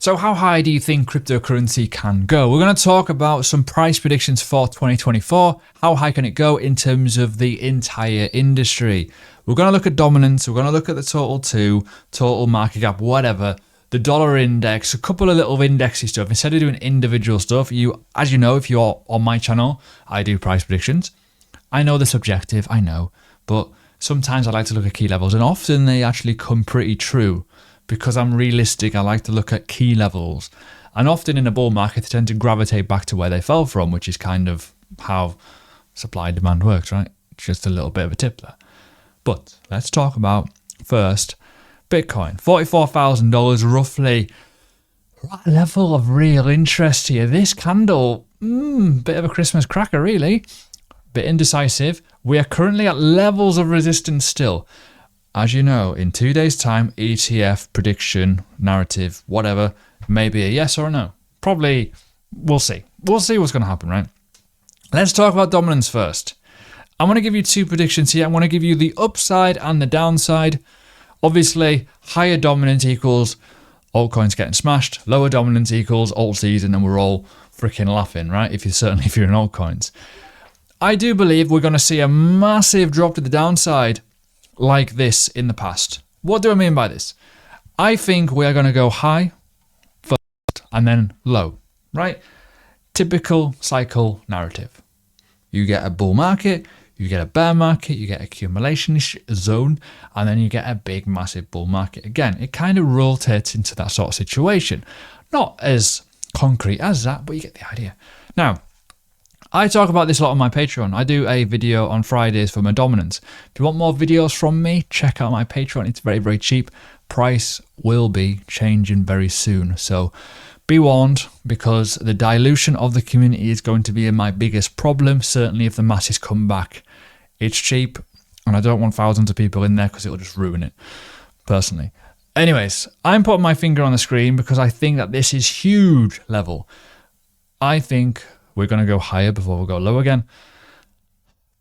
So how high do you think cryptocurrency can go? We're going to talk about some price predictions for 2024. How high can it go in terms of the entire industry? We're going to look at dominance. We're going to look at the total market cap, whatever. The dollar index, a couple of little indexy stuff. Instead of doing individual stuff, as you know, if you're on my channel, I do price predictions. I know they're subjective, I know, but sometimes I like to look at key levels, and often they actually come pretty true. Because I'm realistic, I like to look at key levels. And often in a bull market, they tend to gravitate back to where they fell from, which is kind of how supply and demand works, right? Just a little bit of a tip there. But let's talk about, first, Bitcoin. $44,000 roughly. Right level of real interest here. This candle, bit of a Christmas cracker, really. Bit indecisive. We are currently at levels of resistance still. As you know, in 2 days' time, ETF prediction, narrative, whatever, may be a yes or a no. Probably, we'll see. We'll see what's going to happen, right? Let's talk about dominance first. I'm going to give you two predictions here. I'm going to give you the upside and the downside. Obviously, higher dominance equals altcoins getting smashed. Lower dominance equals alt season, and we're all freaking laughing, right? If you're in altcoins. I do believe we're going to see a massive drop to the downside, like this in the past. What do I mean by this? I think we are going to go high first and then low, right? Typical cycle narrative. You get a bull market, you get a bear market, you get accumulation zone, and then you get a big, massive bull market again. It kind of rotates into that sort of situation. Not as concrete as that, but you get the idea. Now, I talk about this a lot on my Patreon. I do a video on Fridays for my dominance. If you want more videos from me, check out my Patreon. It's very, very cheap. Price will be changing very soon. So be warned, because the dilution of the community is going to be my biggest problem. Certainly if the masses come back. It's cheap, and I don't want thousands of people in there because it'll just ruin it, personally. Anyways, I'm putting my finger on the screen because I think that this is huge level. I think we're going to go higher before we go low again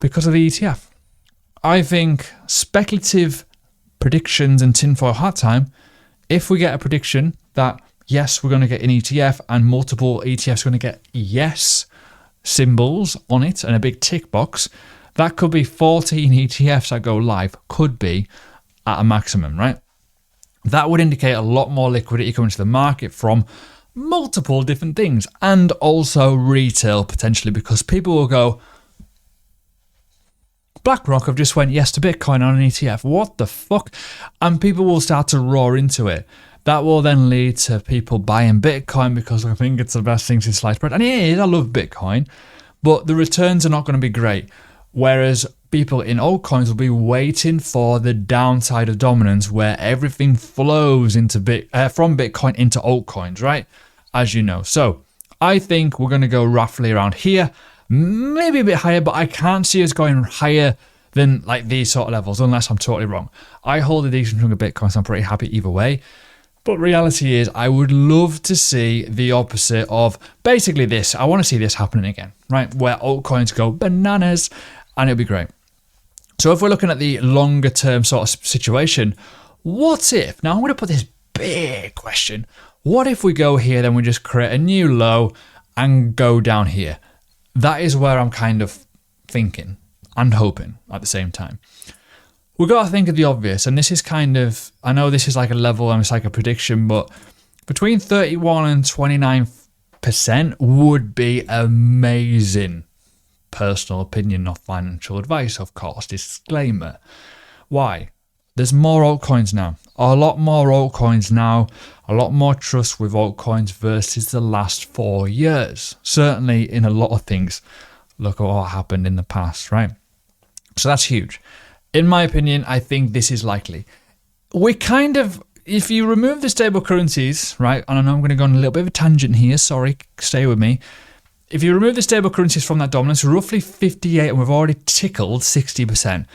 because of the ETF. I think speculative predictions and tinfoil hat time, if we get a prediction that, yes, we're going to get an ETF and multiple ETFs are going to get yes symbols on it and a big tick box, that could be 14 ETFs that go live, could be at a maximum, right? That would indicate a lot more liquidity coming to the market from multiple different things, and also retail potentially, because people will go, BlackRock have just went yes to Bitcoin on an ETF, what the fuck? And people will start to roar into it. That will then lead to people buying Bitcoin because I think it's the best thing since sliced bread, and it is. I love Bitcoin, but the returns are not going to be great. Whereas people in altcoins will be waiting for the downside of dominance, where everything flows into from Bitcoin into altcoins, right? As you know. So I think we're going to go roughly around here, maybe a bit higher, but I can't see us going higher than like these sort of levels unless I'm totally wrong. I hold a decent chunk of Bitcoin, so I'm pretty happy either way. But reality is, I would love to see the opposite of basically this. I want to see this happening again, right? Where altcoins go bananas, and it'll be great. So if we're looking at the longer term sort of situation, what if, now I'm going to put this big question, what if we go here, then we just create a new low and go down here? That is where I'm kind of thinking and hoping at the same time. We've got to think of the obvious, and this is kind of, I know this is like a level and it's like a prediction, but between 31 and 29% would be amazing. Personal opinion, not financial advice, of course, disclaimer. Why? There's more altcoins now, a lot more altcoins now, a lot more trust with altcoins versus the last 4 years. Certainly in a lot of things. Look at what happened in the past, right? So that's huge. In my opinion, I think this is likely. We kind of, if you remove the stable currencies, right, and I know I'm going to go on a little bit of a tangent here, sorry, stay with me. If you remove the stable currencies from that dominance, roughly 58, and we've already tickled 60%.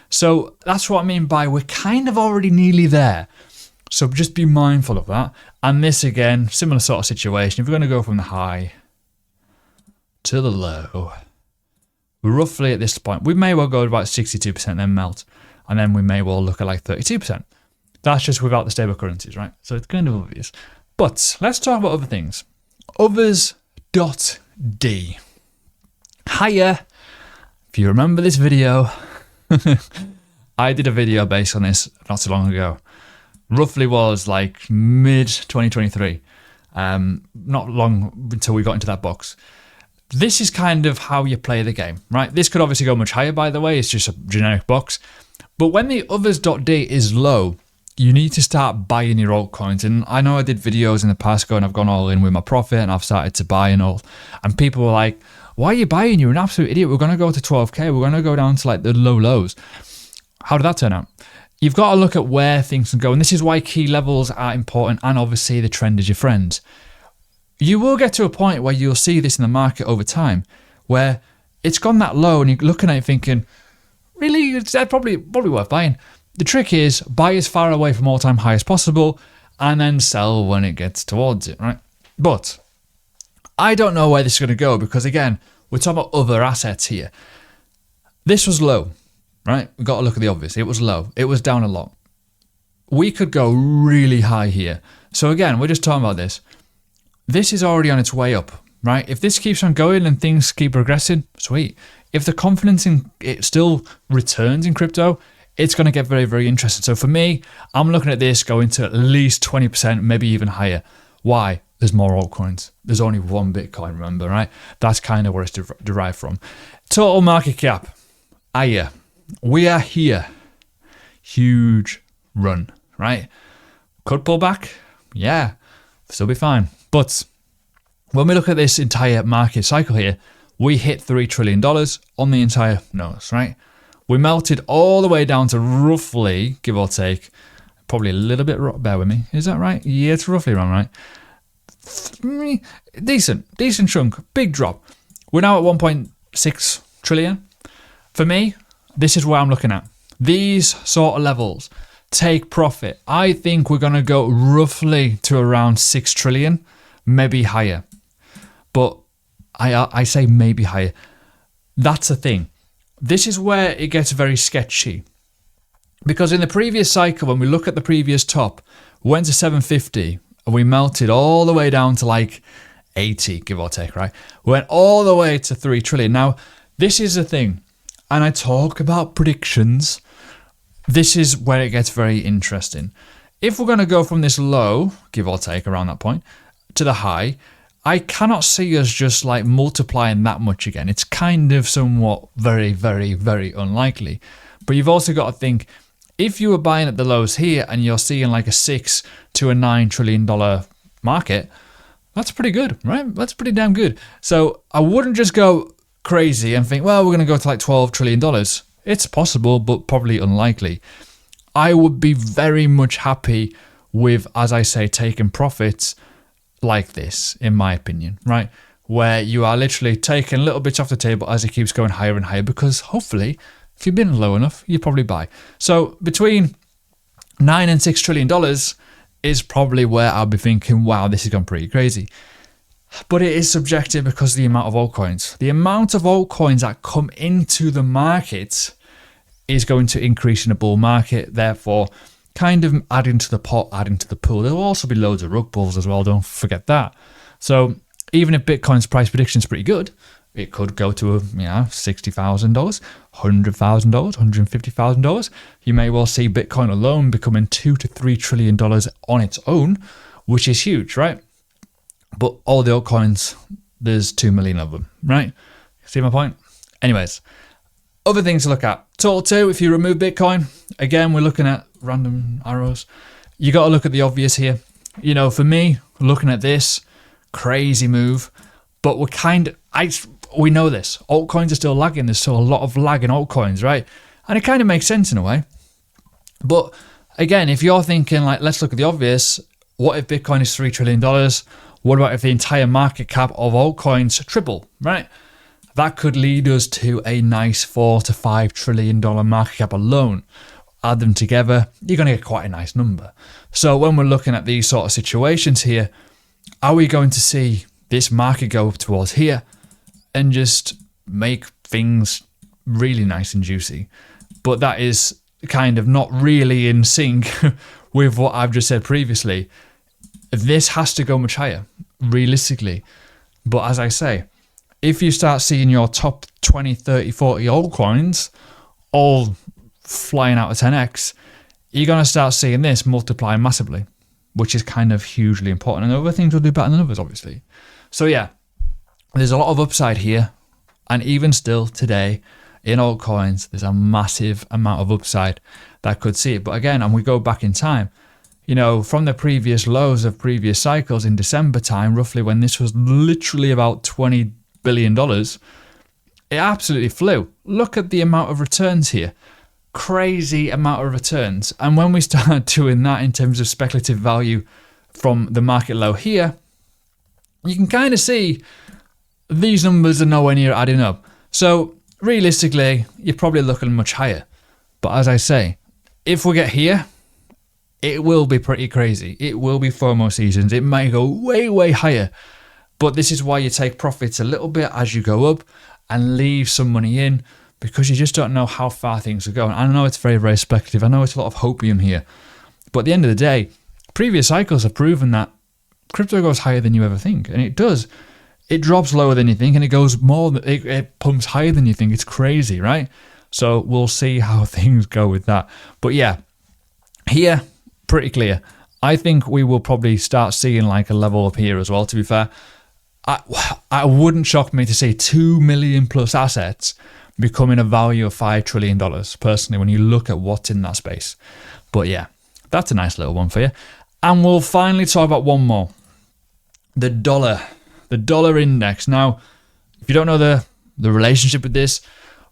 So that's what I mean by we're kind of already nearly there. So just be mindful of that. And this again, similar sort of situation. If we're going to go from the high to the low, roughly at this point, we may well go to about 62%, then melt. And then we may well look at like 32%. That's just without the stable currencies, right? So it's kind of obvious. But let's talk about other things. Others.d. Higher. If you remember this video, I did a video based on this not too long ago. Roughly was like mid 2023. Not long until we got into that box. This is kind of how you play the game, right? This could obviously go much higher, by the way. It's just a generic box. But when the others.d is low, you need to start buying your altcoins. And I know I did videos in the past going, I've gone all in with my profit and I've started to buy and all. And people were like, why are you buying? You're an absolute idiot. We're going to go to 12K. We're going to go down to like the low lows. How did that turn out? You've got to look at where things can go. And this is why key levels are important. And obviously the trend is your friend. You will get to a point where you'll see this in the market over time, where it's gone that low and you're looking at it thinking, really, it's probably worth buying. The trick is buy as far away from all-time high as possible and then sell when it gets towards it, right? But I don't know where this is going to go because, again, we're talking about other assets here. This was low, right? We've got to look at the obvious. It was low. It was down a lot. We could go really high here. So, again, we're just talking about this. This is already on its way up, right? If this keeps on going and things keep progressing, sweet. If the confidence in it still returns in crypto, it's going to get very, very interesting. So for me, I'm looking at this going to at least 20%, maybe even higher. Why? There's more altcoins. There's only one Bitcoin, remember, right? That's kind of where it's derived from. Total market cap. Aya. We are here. Huge run, right? Could pull back. Yeah. Still be fine. But when we look at this entire market cycle here, we hit $3 trillion on the entire nose, right? We melted all the way down to roughly, give or take, probably a little bit, bear with me. Is that right? Yeah, it's roughly around right. Decent chunk, big drop. We're now at 1.6 trillion. For me, this is where I'm looking at. These sort of levels, take profit. I think we're going to go roughly to around 6 trillion. Maybe higher, but I say maybe higher. That's the thing. This is where it gets very sketchy, because in the previous cycle, when we look at the previous top, we went to 750 and we melted all the way down to like 80, give or take, right? We went all the way to 3 trillion. Now, this is the thing, and I talk about predictions. This is where it gets very interesting. If we're going to go from this low, give or take around that point, to the high, I cannot see us just like multiplying that much again. It's kind of somewhat very, very, very unlikely. But you've also got to think, if you were buying at the lows here and you're seeing like a $6 to a $9 trillion market, that's pretty good, right? That's pretty damn good. So I wouldn't just go crazy and think, well, we're going to go to like $12 trillion. It's possible, but probably unlikely. I would be very much happy with, as I say, taking profits like this, in my opinion, right? Where you are literally taking little bits off the table as it keeps going higher and higher, because hopefully, if you've been low enough, you probably buy. So between $9 and $6 trillion is probably where I'll be thinking, wow, this has gone pretty crazy. But it is subjective because of the amount of altcoins. The amount of altcoins that come into the market is going to increase in a bull market, therefore kind of adding to the pot, adding to the pool. There will also be loads of rug pulls as well, don't forget that. So even if Bitcoin's price prediction is pretty good, it could go to $60,000, $100,000, $150,000. You may well see Bitcoin alone becoming $2 to $3 trillion on its own, which is huge, right? But all the altcoins, there's 2 million of them, right? See my point? Anyways, other things to look at. Total 2, if you remove Bitcoin, again, we're looking at random arrows. You got to look at the obvious here. You know, for me, looking at this, crazy move, but we know this. Altcoins are still lagging. There's still a lot of lag in altcoins, right? And it kind of makes sense in a way. But again, if you're thinking like, let's look at the obvious, what if Bitcoin is $3 trillion? What about if the entire market cap of altcoins triple, right? That could lead us to a nice $4 to $5 trillion market cap alone. Add them together, you're going to get quite a nice number. So when we're looking at these sort of situations here, are we going to see this market go up towards here and just make things really nice and juicy? But that is kind of not really in sync with what I've just said previously. this has to go much higher, realistically. But as I say, if you start seeing your top 20, 30, 40 altcoins all flying out of 10x, you're going to start seeing this multiply massively, which is kind of hugely important. And other things will do better than others, obviously. So yeah, there's a lot of upside here. And even still today in altcoins, there's a massive amount of upside that could see it. But again, and we go back in time, you know, from the previous lows of previous cycles in December time, roughly when this was literally about $20 billion, it absolutely flew. Look at the amount of returns here. Crazy amount of returns. And when we start doing that in terms of speculative value from the market low here, you can kind of see these numbers are nowhere near adding up. So realistically, you're probably looking much higher. But as I say, if we get here, it will be pretty crazy. It will be FOMO seasons. It might go way, way higher. But this is why you take profits a little bit as you go up and leave some money in, because you just don't know how far things are going. I know it's very, very speculative. I know it's a lot of hopium here. But at the end of the day, previous cycles have proven that crypto goes higher than you ever think. And it does. It drops lower than you think, and it goes more, it pumps higher than you think. It's crazy, right? So we'll see how things go with that. But yeah, here, pretty clear. I think we will probably start seeing like a level up here as well, to be fair. I wouldn't shock me to see 2 million plus assets becoming a value of $5 trillion, personally, when you look at what's in that space. But yeah, that's a nice little one for you. And we'll finally talk about one more. The dollar index. Now, if you don't know the relationship with this,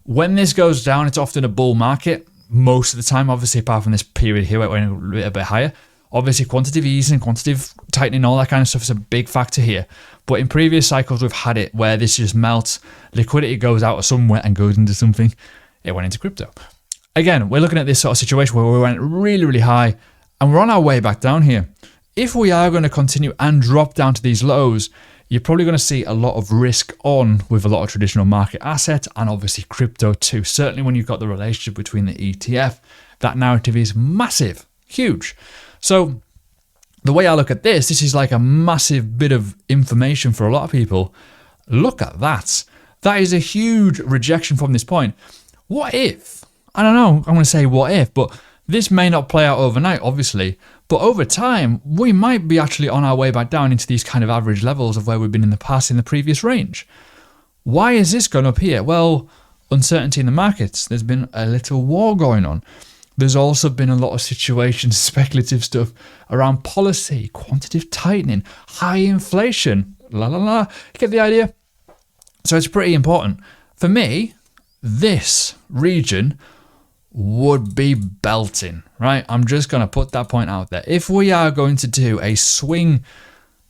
when this goes down, it's often a bull market most of the time, obviously, apart from this period here where it went a bit higher. Obviously, quantitative easing, quantitative tightening, all that kind of stuff is a big factor here. But in previous cycles, we've had it where this just melts, liquidity goes out of somewhere and goes into something. It went into crypto. Again, we're looking at this sort of situation where we went really, really high and we're on our way back down here. If we are going to continue and drop down to these lows, you're probably going to see a lot of risk on with a lot of traditional market assets and obviously crypto too. Certainly when you've got the relationship between the ETF, that narrative is massive, huge. So the way I look at this is like a massive bit of information for a lot of people. Look at that. That is a huge rejection from this point. What if? I don't know, I'm going to say what if, but this may not play out overnight, obviously. But over time, we might be actually on our way back down into these kind of average levels of where we've been in the past in the previous range. Why is this gone up here? Well, uncertainty in the markets. There's been a little war going on. There's also been a lot of situations, speculative stuff around policy, quantitative tightening, high inflation, la la la. You get the idea? So it's pretty important. For me, this region would be belting, right? I'm just going to put that point out there. If we are going to do a swing,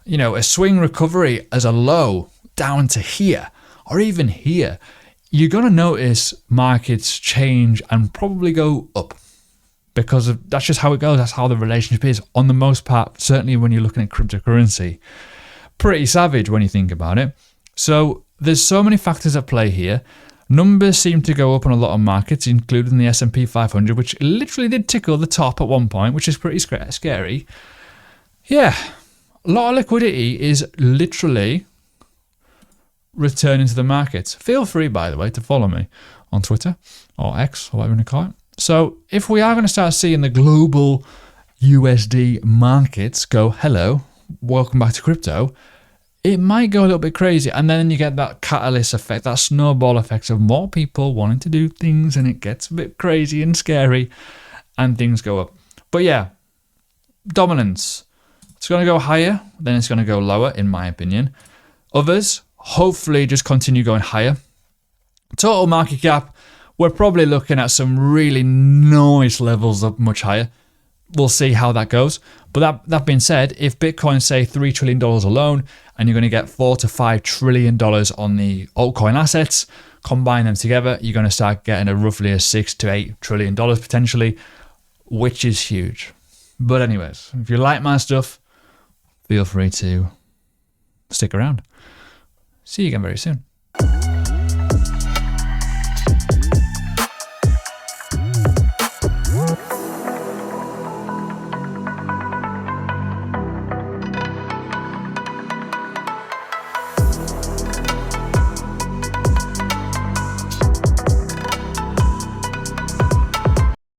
a swing recovery as a low down to here or even here, you're going to notice markets change and probably go up because that's just how it goes. That's how the relationship is on the most part, certainly when you're looking at cryptocurrency. Pretty savage when you think about it. So there's so many factors at play here. Numbers seem to go up on a lot of markets, including the S&P 500, which literally did tickle the top at one point, which is pretty scary. Yeah, a lot of liquidity is literally returning to the markets. Feel free, by the way, to follow me on Twitter or X, or whatever you want to call it. So if we are going to start seeing the global USD markets go, hello, welcome back to crypto, it might go a little bit crazy. And then you get that catalyst effect, that snowball effect of more people wanting to do things, and it gets a bit crazy and scary and things go up. But yeah, dominance. It's going to go higher, then it's going to go lower, in my opinion. Others, hopefully, just continue going higher. Total market cap, we're probably looking at some really nice levels up much higher. We'll see how that goes. But that being said, if Bitcoin, say $3 trillion alone, and you're going to get $4 to $5 trillion on the altcoin assets, combine them together, you're going to start getting roughly a $6 to $8 trillion potentially, which is huge. But anyways, if you like my stuff, feel free to stick around. See you again very soon.